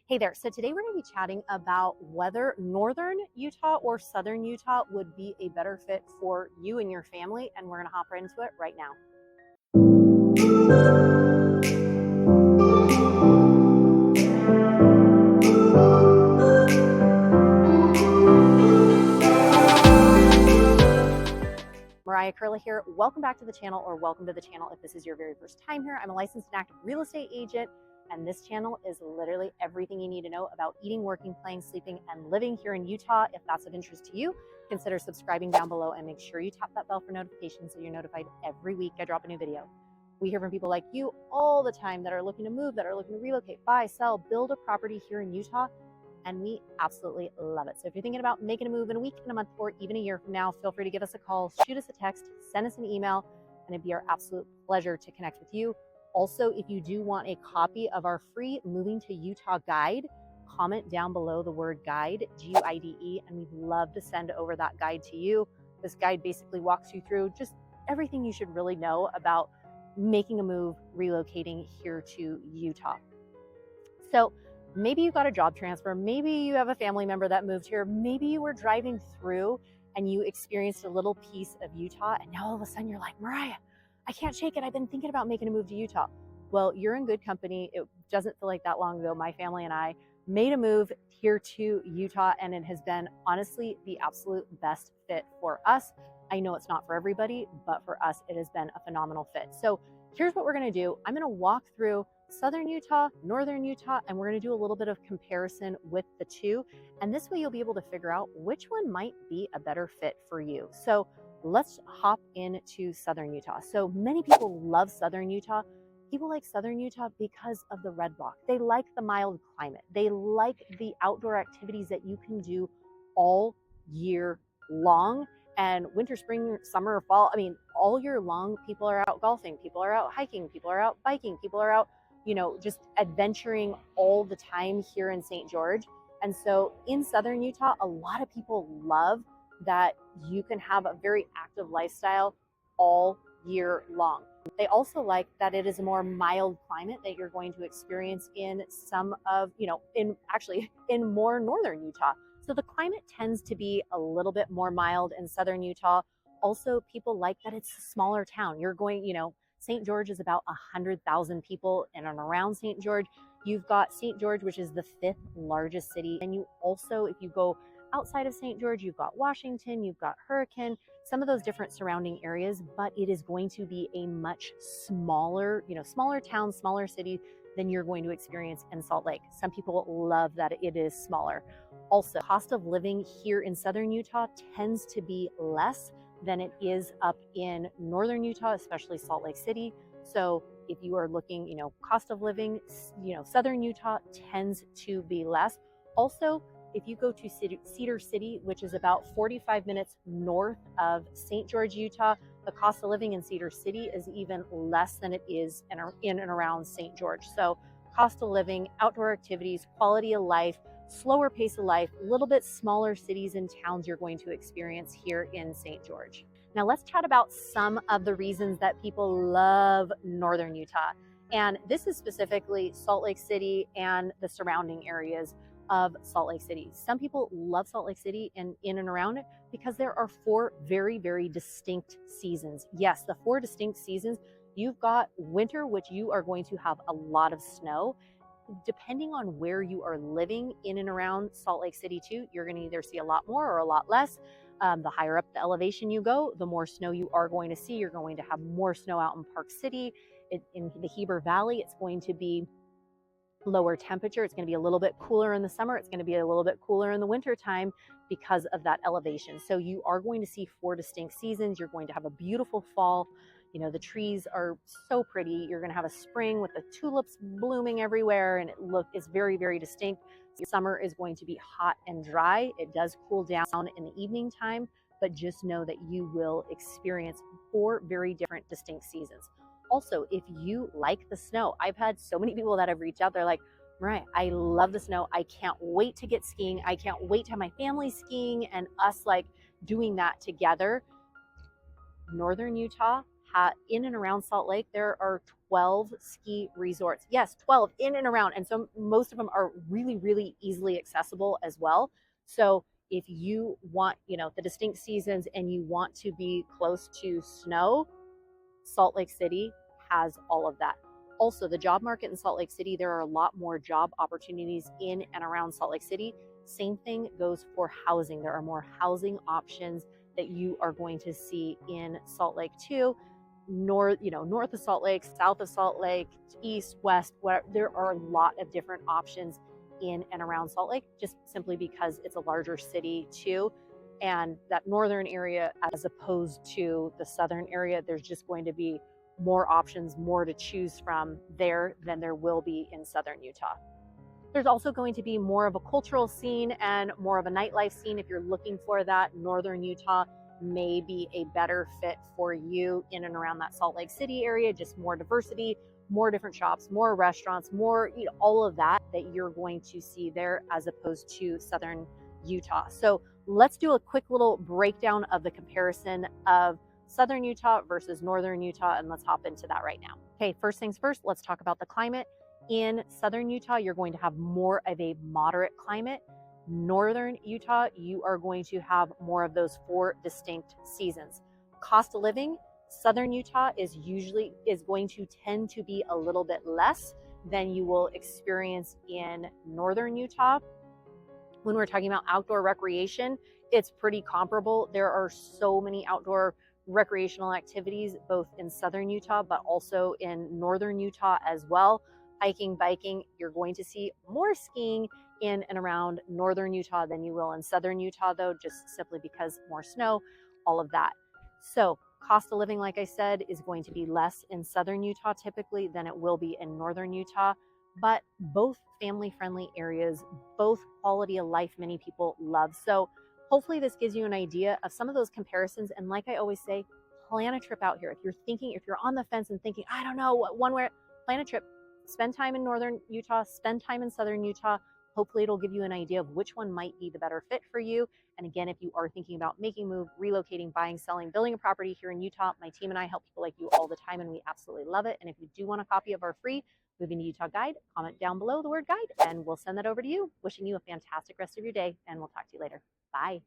Hey there. So today we're going to be chatting about whether northern Utah or southern Utah would be a better fit for you and your family. And we're going to hop right into it right now. Mariah Curley here. Welcome back to the channel, or welcome to the channel if this is your very first time here. I'm a licensed and active real estate agent, and this channel is literally everything you need to know about eating, working, playing, sleeping, and living here in Utah. If that's of interest to you, consider subscribing down below and make sure you tap that bell for notifications so you're notified every week I drop a new video. We hear from people like you all the time that are looking to move, that are looking to relocate, buy, sell, build a property here in Utah, and we absolutely love it. So if you're thinking about making a move in a week, in a month, or even a year from now, feel free to give us a call, shoot us a text, send us an email, and it'd be our absolute pleasure to connect with you. Also, if you do want a copy of our free Moving to Utah guide, comment down below the word guide, G-U-I-D-E, and we'd love to send over that guide to you. This guide basically walks you through just everything you should really know about making a move, relocating here to Utah. So maybe you got a job transfer, maybe you have a family member that moved here, maybe you were driving through and you experienced a little piece of Utah, and now all of a sudden you're like, Mariah, I can't shake it. I've been thinking about making a move to Utah. Well, you're in good company. It doesn't feel like that long ago. My family and I made a move here to Utah, and it has been honestly the absolute best fit for us. I know it's not for everybody, but for us, it has been a phenomenal fit. So here's what we're going to do. I'm going to walk through southern Utah, northern Utah, and we're going to do a little bit of comparison with the two. And this way you'll be able to figure out which one might be a better fit for you. So let's hop into southern Utah. So many people love southern Utah. People like southern Utah because of the red rock. They like the mild climate. They like the outdoor activities that you can do all year long. And winter, spring, summer, fall, I mean, all year long, people are out golfing, people are out hiking, people are out biking, people are out, just adventuring all the time here in St. George. And so in southern Utah, a lot of people love that you can have a very active lifestyle all year long. They also like that it is a more mild climate that you're going to experience in some of, in more northern Utah. So the climate tends to be a little bit more mild in southern Utah. Also, people like that it's a smaller town. You're going, St. George is about 100,000 people in and around St. George. You've got St. George, which is the 5th largest city. And you also, if you go outside of St. George, you've got Washington, you've got Hurricane, some of those different surrounding areas, but it is going to be a much smaller, smaller town, smaller city than you're going to experience in Salt Lake. Some people love that it is smaller. Also, cost of living here in southern Utah tends to be less than it is up in northern Utah, especially Salt Lake City. So if you are looking, cost of living, southern Utah tends to be less. Also, if you go to Cedar City, which is about 45 minutes north of St. George, Utah, the cost of living in Cedar City is even less than it is in and around St. George. So cost of living, outdoor activities, quality of life, slower pace of life, a little bit smaller cities and towns you're going to experience here in St. George. Now let's chat about some of the reasons that people love northern Utah. And this is specifically Salt Lake City and the surrounding areas of Salt Lake City. Some people love Salt Lake City and in and around it because there are 4 very, very distinct seasons. Yes, the 4 distinct seasons. You've got winter, which you are going to have a lot of snow. Depending on where you are living in and around Salt Lake City too, you're going to either see a lot more or a lot less. The higher up the elevation you go, the more snow you are going to see. You're going to have more snow out in Park City. In the Heber Valley, it's going to be lower temperature. It's going to be a little bit cooler in the summer. It's going to be a little bit cooler in the winter time because of that elevation. So you are going to see 4 distinct seasons. You're going to have a beautiful fall. The trees are so pretty. You're going to have a spring with the tulips blooming everywhere, and it's very, very distinct. Summer is going to be hot and dry. It does cool down in the evening time, but just know that you will experience 4 very different distinct seasons. Also, if you like the snow, I've had so many people that have reached out. They're like, Mariah, I love the snow. I can't wait to get skiing. I can't wait to have my family skiing and us doing that together. Northern Utah in and around Salt Lake, there are 12 ski resorts. Yes, 12 in and around. And so most of them are really, really easily accessible as well. So if you want, the distinct seasons and you want to be close to snow, Salt Lake City has all of that. Also, the job market in Salt Lake City, there are a lot more job opportunities in and around Salt Lake City. Same thing goes for housing. There are more housing options that you are going to see in Salt Lake too. North of Salt Lake, south of Salt Lake, east, west, where there are a lot of different options in and around Salt Lake, just simply because it's a larger city too. And that northern area, as opposed to the southern area, there's just going to be more options, more to choose from there than there will be in southern Utah. There's also going to be more of a cultural scene and more of a nightlife scene. If you're looking for that, northern Utah may be a better fit for you in and around that Salt Lake City area. Just more diversity, more different shops, more restaurants, more, all of that you're going to see there, as opposed to southern Utah. So let's do a quick little breakdown of the comparison of southern Utah versus northern Utah, and let's hop into that right now. Okay, first things first, let's talk about the climate. In southern Utah, you're going to have more of a moderate climate. Northern Utah, you are going to have more of those 4 distinct seasons. Cost of living, southern Utah is going to tend to be a little bit less than you will experience in northern Utah. When we're talking about outdoor recreation, it's pretty comparable. There are so many outdoor recreational activities, both in southern Utah, but also in northern Utah as well. Hiking, biking, you're going to see more skiing in and around northern Utah than you will in southern Utah, though, just simply because more snow, all of that. So cost of living, like I said, is going to be less in southern Utah typically than it will be in northern Utah, but both family-friendly areas, both quality of life many people love. So hopefully this gives you an idea of some of those comparisons. And like I always say, plan a trip out here. If you're on the fence and thinking, I don't know, plan a trip. Spend time in northern Utah, spend time in southern Utah. Hopefully it'll give you an idea of which one might be the better fit for you. And again, if you are thinking about making a move, relocating, buying, selling, building a property here in Utah, my team and I help people like you all the time, and we absolutely love it. And if you do want a copy of our free Moving to Utah guide, comment down below the word guide, and we'll send that over to you. Wishing you a fantastic rest of your day, and we'll talk to you later. Bye.